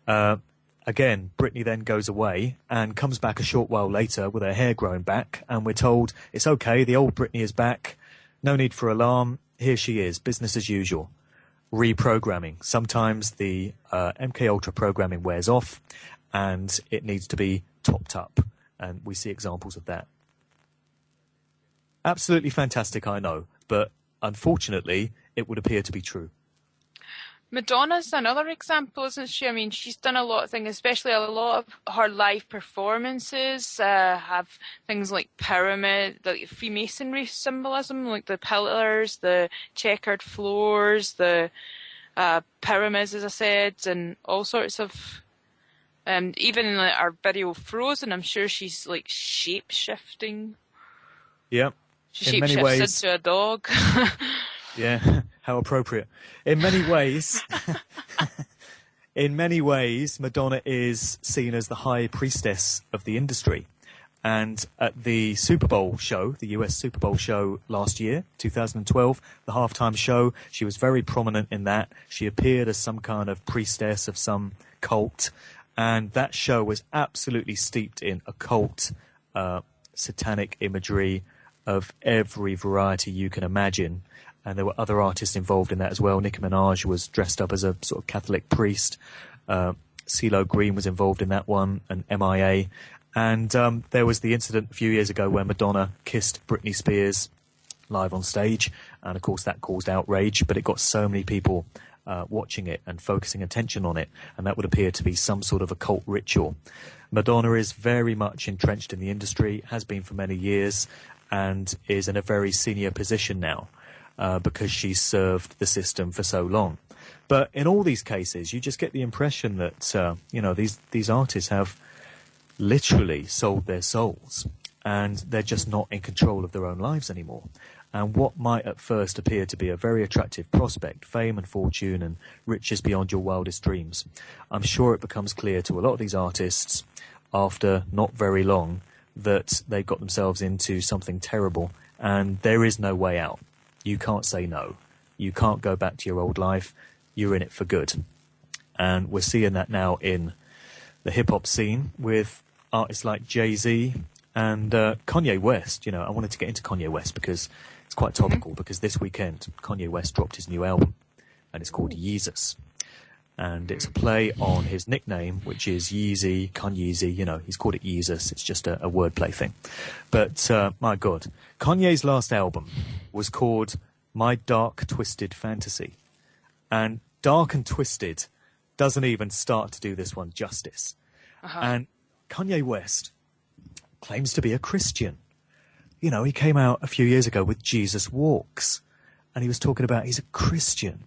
Speaker 3: Again, Britney then goes away and comes back a short while later with her hair growing back. And we're told, it's okay, the old Britney is back. No need for alarm. Here she is, business as usual. Reprogramming. Sometimes the MK Ultra programming wears off and it needs to be topped up. And we see examples of that. Absolutely fantastic, I know, but unfortunately, it would appear to be true.
Speaker 2: Madonna's another example, isn't she? I mean, she's done a lot of things, especially a lot of her live performances have things like pyramid, like Freemasonry symbolism, like the pillars, the checkered floors, the pyramids, as I said, and all sorts of... even in our video Frozen, I'm sure she's like shape-shifting.
Speaker 3: Yeah.
Speaker 2: She shapeshifts into a dog.
Speaker 3: Yeah, how appropriate. In many ways, Madonna is seen as the high priestess of the industry. And at the Super Bowl show, the US Super Bowl show last year, 2012, the halftime show, she was very prominent in that. She appeared as some kind of priestess of some cult. And that show was absolutely steeped in occult, satanic imagery of every variety you can imagine. And there were other artists involved in that as well. Nicki Minaj was dressed up as a sort of Catholic priest. CeeLo Green was involved in that one, and MIA. And there was the incident a few years ago where Madonna kissed Britney Spears live on stage. And, of course, that caused outrage. But it got so many people watching it and focusing attention on it. And that would appear to be some sort of occult ritual. Madonna is very much entrenched in the industry, has been for many years, and is in a very senior position now because she's served the system for so long. But in all these cases, you just get the impression that, these artists have literally sold their souls and they're just not in control of their own lives anymore. And what might at first appear to be a very attractive prospect, fame and fortune and riches beyond your wildest dreams, I'm sure it becomes clear to a lot of these artists after not very long that they got themselves into something terrible and there is no way out. You can't say no. You can't go back to your old life. You're in it for good. And we're seeing that now in the hip-hop scene with artists like Jay-Z and Kanye West. You know, I wanted to get into Kanye West because it's quite topical because this weekend Kanye West dropped his new album and it's called Yeezus. And it's a play on his nickname, which is Yeezy, Kanyeezy. You know, he's called it Yeezus. It's just a wordplay thing. But, my God, Kanye's last album was called My Dark Twisted Fantasy. And dark and twisted doesn't even start to do this one justice. And Kanye West claims to be a Christian. You know, he came out a few years ago with Jesus Walks. And he was talking about he's a Christian.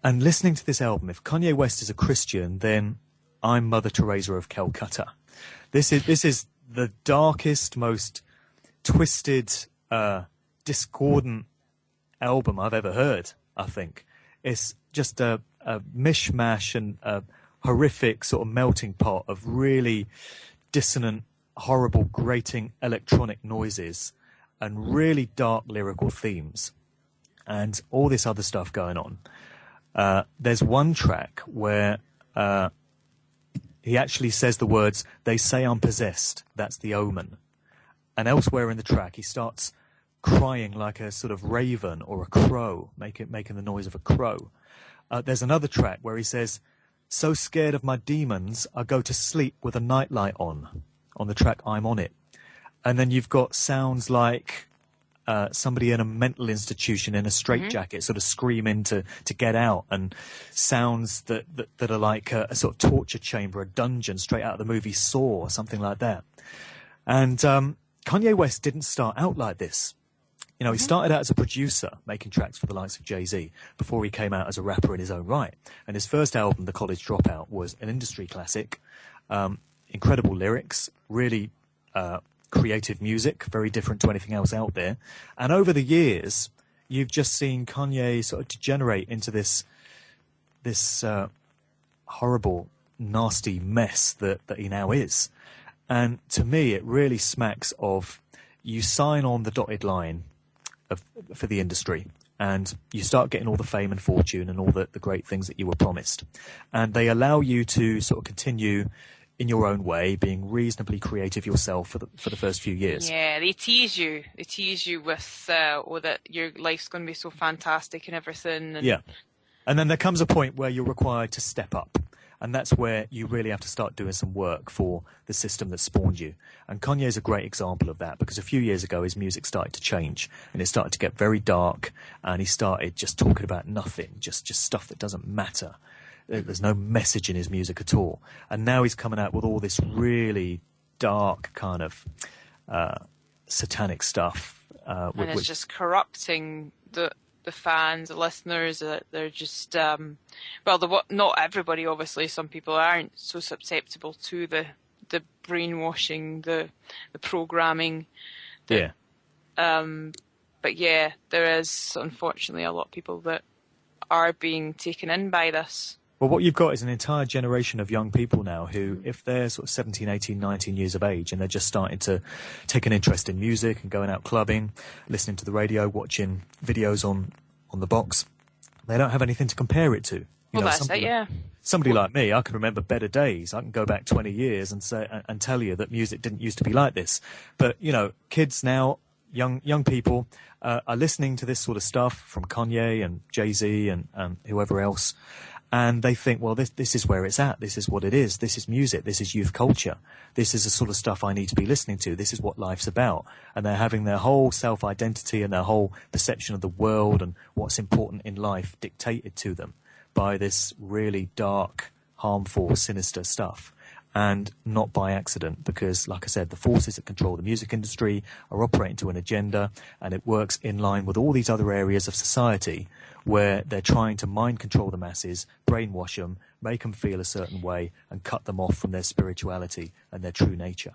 Speaker 3: And listening to this album, if Kanye West is a Christian, then I'm Mother Teresa of Calcutta. This is the darkest, most twisted, discordant album I've ever heard, I think. It's just a mishmash and a horrific sort of melting pot of really dissonant, horrible, grating electronic noises and really dark lyrical themes and all this other stuff going on. There's one track where he actually says the words, "They say I'm possessed, that's the omen." And elsewhere in the track, he starts crying like a sort of raven or a crow, making the noise of a crow. There's another track where he says, "So scared of my demons, I go to sleep with a nightlight on the track I'm On It." And then you've got sounds like somebody in a mental institution in a straitjacket sort of screaming to get out, and sounds that are like a sort of torture chamber, a dungeon straight out of the movie Saw or something like that. And Kanye West didn't start out like this. You know, he started out as a producer, making tracks for the likes of Jay-Z, before he came out as a rapper in his own right. And his first album, The College Dropout, was an industry classic. Incredible lyrics, really creative music, very different to anything else out there. And over the years, you've just seen Kanye sort of degenerate into this horrible, nasty mess that he now is. And to me, it really smacks of, you sign on the dotted line for the industry, and you start getting all the fame and fortune and all the great things that you were promised. And they allow you to sort of continue in your own way, being reasonably creative yourself for the first few years.
Speaker 2: Yeah, they tease you. They tease you with, that your life's going to be so fantastic and everything. And...
Speaker 3: Yeah. And then there comes a point where you're required to step up. And that's where you really have to start doing some work for the system that spawned you. And Kanye is a great example of that, because a few years ago his music started to change, and it started to get very dark, and he started just talking about nothing, just stuff that doesn't matter. There's no message in his music at all. And now he's coming out with all this really dark kind of satanic stuff.
Speaker 2: And it's just corrupting the fans, the listeners. They're just not everybody, obviously. Some people aren't so susceptible to the brainwashing, the programming.
Speaker 3: Yeah.
Speaker 2: But yeah, there is unfortunately a lot of people that are being taken in by this.
Speaker 3: Well, what you've got is an entire generation of young people now who, if they're sort of 17, 18, 19 years of age, and they're just starting to take an interest in music and going out clubbing, listening to the radio, watching videos on the box, they don't have anything to compare it to.
Speaker 2: That's it, yeah.
Speaker 3: Somebody like me, I can remember better days. I can go back 20 years and say and tell you that music didn't used to be like this. But, kids now, young people, are listening to this sort of stuff from Kanye and Jay-Z and whoever else. And they think, well, this is where it's at. This is what it is. This is music. This is youth culture. This is the sort of stuff I need to be listening to. This is what life's about. And they're having their whole self-identity and their whole perception of the world and what's important in life dictated to them by this really dark, harmful, sinister stuff. And not by accident, because, like I said, the forces that control the music industry are operating to an agenda, and it works in line with all these other areas of society where they're trying to mind control the masses, brainwash them, make them feel a certain way, and cut them off from their spirituality and their true nature.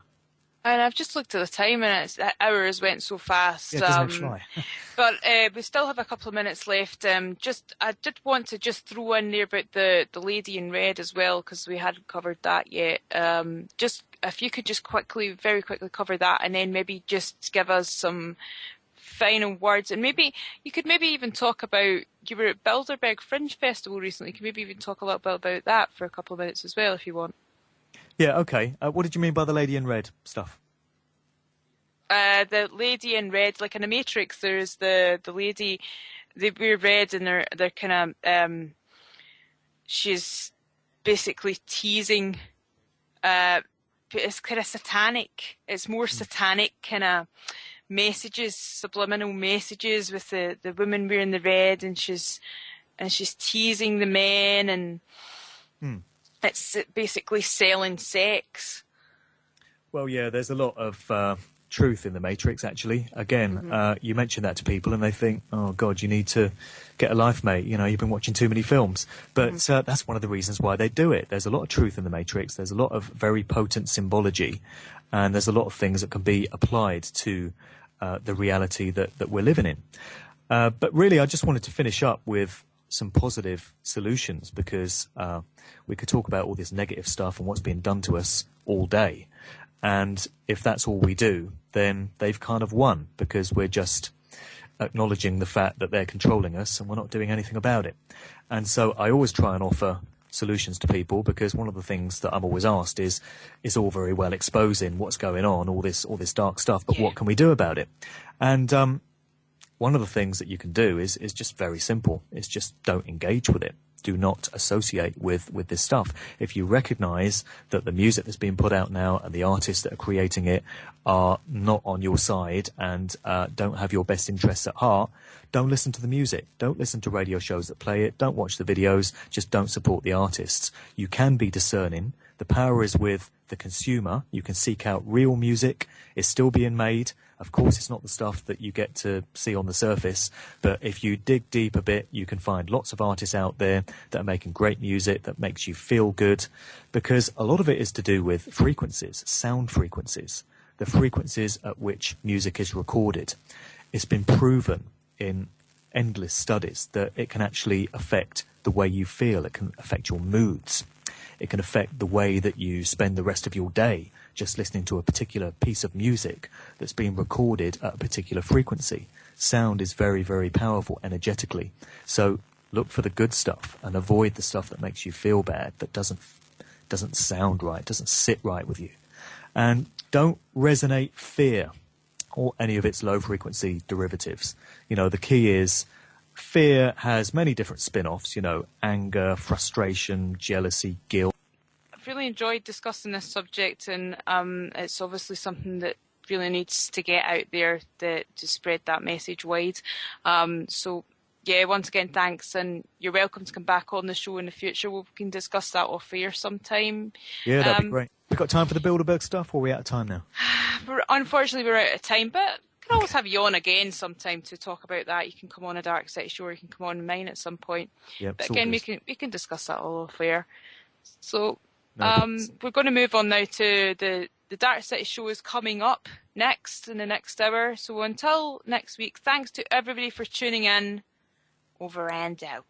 Speaker 2: And I've just looked at the time, and the hours went so fast.
Speaker 3: Yeah, doesn't it fly?
Speaker 2: But we still have a couple of minutes left. I did want to just throw in there about the lady in red as well, because we hadn't covered that yet. Just if you could just very quickly cover that, and then maybe just give us some final words, and maybe you could even talk about, you were at Bilderberg Fringe Festival recently. You could maybe even talk a little bit about that for a couple of minutes as well, if you want. Yeah,
Speaker 3: okay. What did you mean by the lady in red stuff?
Speaker 2: The lady in red, like in the Matrix, there's the lady, they wear red, and they're kind of, she's basically teasing, it's kind of satanic. It's more satanic kind of messages, subliminal messages with the woman wearing the red, and she's teasing the men, and it's basically selling sex.
Speaker 3: Well, yeah, there's a lot of truth in the Matrix, actually. Again, you mention that to people and they think, oh God, you need to get a life, mate. You've been watching too many films. But that's one of the reasons why they do it. There's a lot of truth in the Matrix. There's a lot of very potent symbology, and there's a lot of things that can be applied to the reality that we're living in. But really, I just wanted to finish up with some positive solutions, because we could talk about all this negative stuff and what's being done to us all day. And if that's all we do, then they've kind of won, because we're just acknowledging the fact that they're controlling us and we're not doing anything about it. And so I always try and offer solutions to people, because one of the things that I'm always asked is all very well exposing what's going on, all this dark stuff, but what can we do about it? And one of the things that you can do is just very simple. It's just don't engage with it. do not associate with this stuff. If you recognise that the music that's being put out now and the artists that are creating it are not on your side and don't have your best interests at heart, don't listen to the music. Don't listen to radio shows that play it. Don't watch the videos. Just don't support the artists. You can be discerning. The power is with the consumer. You can seek out real music. It's still being made. Of course, it's not the stuff that you get to see on the surface, but if you dig deep a bit, you can find lots of artists out there that are making great music that makes you feel good, because a lot of it is to do with frequencies, sound frequencies, the frequencies at which music is recorded. It's been proven in endless studies that it can actually affect the way you feel. It can affect your moods. It can affect the way that you spend the rest of your day, just listening to a particular piece of music that's being recorded at a particular frequency. Sound is very, very powerful energetically. So look for the good stuff and avoid the stuff that makes you feel bad, that doesn't sound right, doesn't sit right with you. And don't resonate fear or any of its low frequency derivatives. You know, the key is fear has many different spin-offs, you know, anger, frustration, jealousy, guilt.
Speaker 2: I've really enjoyed discussing this subject, and it's obviously something that really needs to get out there to spread that message wide. So, yeah, once again, thanks, and you're welcome to come back on the show in the future. We can discuss that off air sometime.
Speaker 3: Yeah, that'd be great. We got time for the Bilderberg stuff, or are we out of time now?
Speaker 2: Unfortunately, we're out of time, but I can always have you on again sometime to talk about that. You can come on a Dark Side show, or you can come on mine at some point.
Speaker 3: Yep,
Speaker 2: but again, we can discuss that all off air. So we're going to move on now to the Dark City show is coming up next in the next hour. So until next week, thanks to everybody for tuning in. Over and out.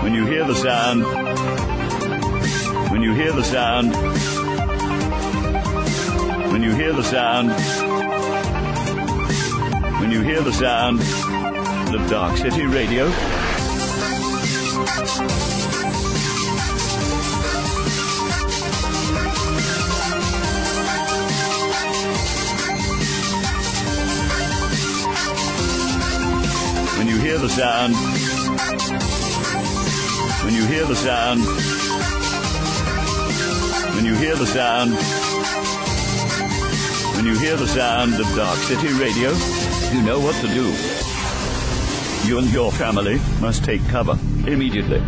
Speaker 4: When you hear the sound, when you hear the sound, when you hear the sound, when you hear the sound of Dark City Radio, when you hear the sound, when you hear the sound, when you hear the sound, when you hear the sound of Dark City Radio, you know what to do. You and your family must take cover immediately.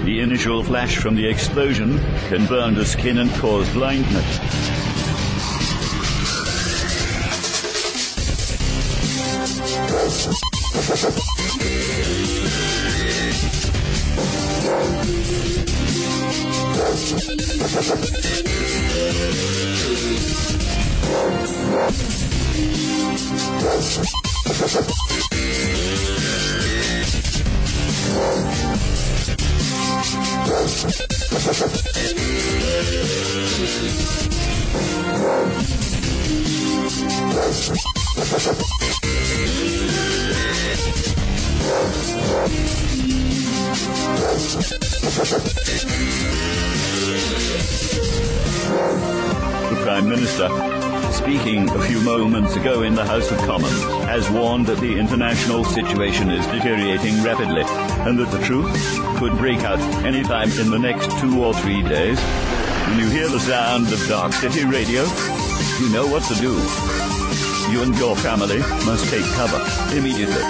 Speaker 4: The initial flash from the explosion can burn the skin and cause blindness. The Prime Minister, speaking a few moments ago in the House of Commons, has warned that the international situation is deteriorating rapidly and that the truth could break out any time in the next 2 or 3 days. When you hear the sound of Dark City Radio, you know what to do. You and your family must take cover immediately.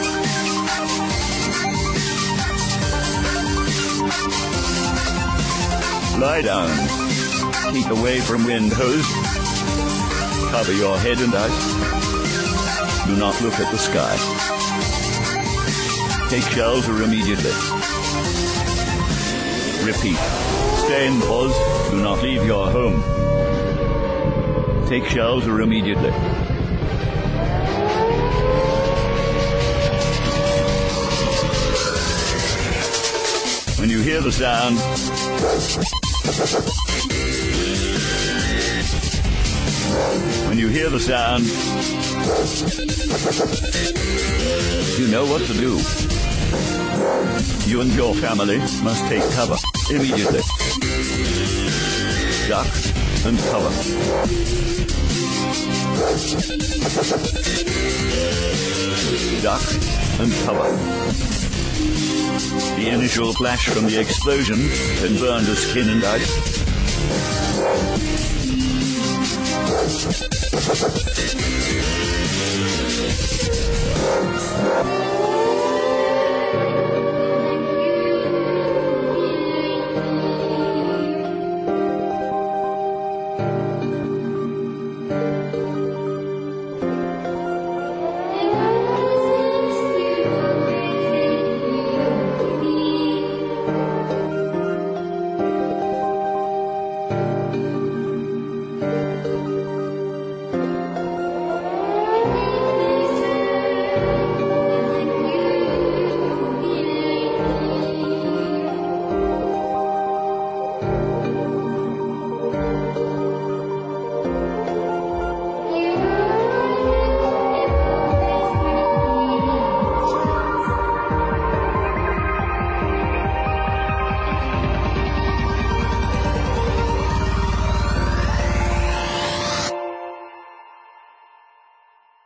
Speaker 4: Lie down. Keep away from wind hose. Cover your head and eyes. Do not look at the sky. Take shelter immediately. Repeat. Stay in pause. Do not leave your home. Take shelter immediately. When you hear the sound, you know what to do. You and your family must take cover immediately. Duck and cover. Duck and cover. The initial flash from the explosion can burn to skin and ice.